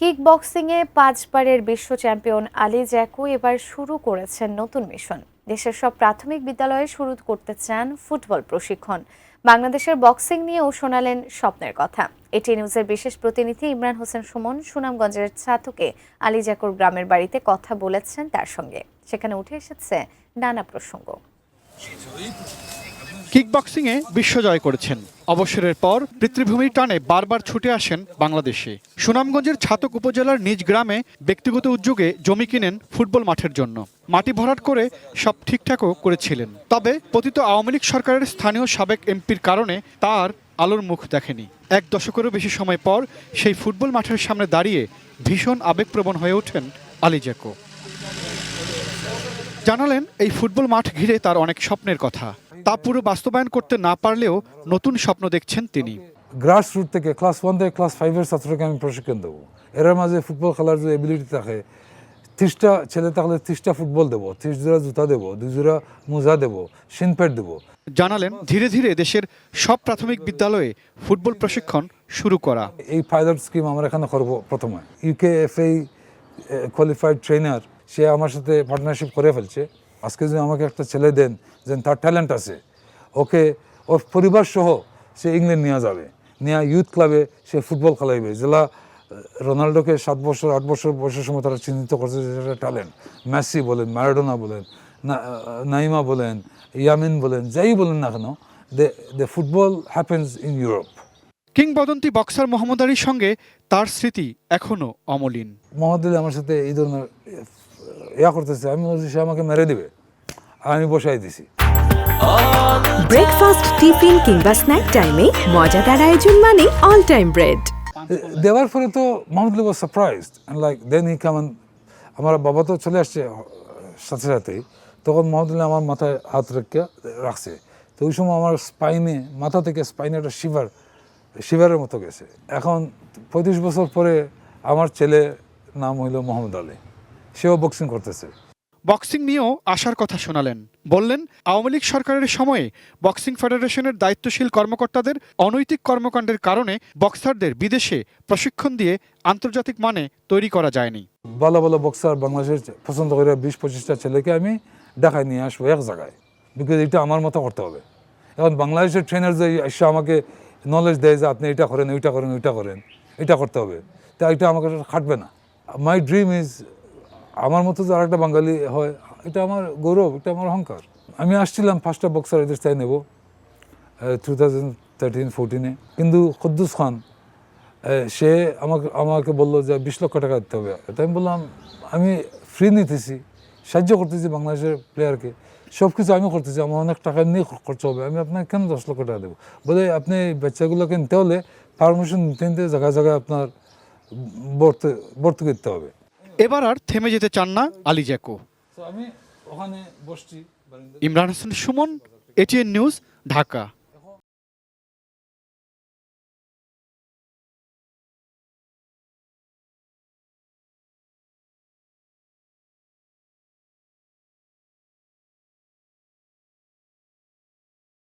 Kick বক্সিংয়ে 5 বারের বিশ্ব champion Ali Jacko এবার শুরু করেছেন নতুন মিশন। দেশের সব প্রাথমিক বিদ্যালয়ে শুরু করতে চান ফুটবল প্রশিক্ষণ। বাংলাদেশের বক্সিং নিয়েও শোনালেন স্বপ্নের কথা। এটি নিউজের বিশেষ প্রতিনিধি ইমরান হোসেন সুমন সুনামগঞ্জের ছাতকে আলী জ্যাকোর গ্রামের বাড়িতে কথা বলেছেন তার সঙ্গে। সেখানে উঠে এসেছে নানা প্রসঙ্গ। কিকবক্সিংয়ে বিশ্বজয় করেছেন। অবসরের পর পিতৃভূমির টানে বারবার ছুটে আসেন বাংলাদেশে। সুনামগঞ্জের ছাতক উপজেলার নিজ গ্রামে ব্যক্তিগত উদ্যোগে জমি কিনেন ফুটবল মাঠের জন্য। মাটি ভরাট করে সব ঠিকঠাকও করেছিলেন। তবে পতিত আওয়ামী লীগ সরকারের স্থানীয় সাবেক এমপির কারণে তার আলোর মুখ দেখেনি। 1 দশকেরও বেশি সময় পর সেই ফুটবল মাঠের সামনে দাঁড়িয়ে ভীষণ আবেগপ্রবণ হয়ে ওঠেন আলী জ্যাকো। জানালেন এই ফুটবল মাঠ ঘিরে তার অনেক স্বপ্নের কথা। তা পুরো বাস্তবায়ন করতে না পারলেও নতুন স্বপ্ন দেখছেন তিনি। গ্রাস রুট থেকে ক্লাস 1 থেকে ক্লাস 5-এর ছাত্রকে আমি প্রশিক্ষণ দেবো। এর মাঝে ফুটবল খেলার যে এবিলিটি থাকে, 30টা ছেলে থাকলে 30টা ফুটবল দেবো, 30 জোড়া জুতা দেবো, 2 জোড়া মোজা দেবো, শিনপ্যাড দেবো। জানালেন ধীরে ধীরে দেশের সব প্রাথমিক বিদ্যালয়ে ফুটবল প্রশিক্ষণ শুরু করা। এই পাইলট স্কিম আমরা এখানে করবো প্রথমে। UKFA কোয়ালিফাইড ট্রেনার সে আমার সাথে পার্টনারশিপ করে ফেলছে। আজকে যদি আমাকে একটা ছেলে দেন যে তার ট্যালেন্ট আছে, ওকে ওর পরিবার সহ সে ইংল্যান্ড নিয়ে যাবে, নিয়ে ইউথ ক্লাবে সে ফুটবল খেলাইবে। জেলা রোনাল্ডোকে 7 বছর 8 বছর বয়সের সময় তারা চিহ্নিত করছে যে সেটা ট্যালেন্ট। মেসি বলেন, ম্যারাডোনা বলেন, নাইমা বলেন, ইয়ামিন বলেন, যাই বলেন না কেন, the football happens in Europe. কিংবদন্তি বক্সার মোহাম্মদ আলীর সঙ্গে তার স্মৃতি এখনো অমলিন। মোহাম্মদ আলী আমার সাথে এই ধরনের করতেছে, আমি বলছি সে আমাকে মেরে দিবে, আমি বসাই দিছি। ব্রেকফাস্ট, টিফিন কিংবা স্ন্যাক টাইমে মজাদার আয়োজন মানে অল টাইম ব্রেড। দেওয়ার পরে তো Mohammad Ali was surprised and like then he came. আমার বাবা তো চলে আসছে সাথে সাথেই, তখন মোহাম্মদ আলী আমার মাথায় হাত রাখছে। তো ওই সময় আমার স্পাইনে, মাথা থেকে স্পাইনে একটা শিভারের মতো গেছে। এখন 35 বছর পরে আমার ছেলে নাম হইল মোহাম্মদ আলী, সেও বক্সিং করতেছে। বক্সিং নিয়েও আশার কথা শোনালেন। বললেন আওয়ামী লীগ সরকারের সময়ে বক্সিং ফেডারেশনের দায়িত্বশীল কর্মকর্তাদের অনৈতিক কর্মকাণ্ডের কারণে বক্সারদের বিদেশে প্রশিক্ষণ দিয়ে আন্তর্জাতিক মানে তৈরি করা যায়নি। ভালো ভালো বক্সার বাংলাদেশের পছন্দ করে 20-25টা ছেলেকে আমি ঢাকায় নিয়ে আসবো এক জায়গায়, বিকজ এটা আমার মতো করতে হবে। এখন বাংলাদেশের ট্রেনার যে এসে আমাকে নলেজ দেয় যে আপনি এটা করেন, ওইটা করেন, ওইটা করেন, এটা করতে হবে, তা এটা আমাকে খাটবে না। মাই ড্রিম ইজ আমার মতো যে আরেকটা বাঙালি হয়, এটা আমার গৌরব, এটা আমার অহংকার। আমি আসছিলাম 5টা বক্সার এদের চাই নেব 2013-14-এ, কিন্তু কুদ্দুস খান সে আমাকে বললো যে 20 লক্ষ টাকা দিতে হবে। তো আমি বললাম আমি ফ্রি নিতেছি, সাহায্য করতেছি বাংলাদেশের প্লেয়ারকে, সব কিছু আমি করতেছি, আমার অনেক টাকা নিয়ে খরচা হবে, আমি আপনাকে কেন 10 লক্ষ টাকা দেবো? বলে আপনি বাচ্চাগুলোকে নিতে হলে পারমিশন নিতে জায়গায় জায়গায় আপনার ভর্তি করতে হবে। এবার আর থেমে যেতে চান না আলী জ্যাকো। আমি ওখানে বসছি। Imran Hossain Suman, ATN news, Dhaka.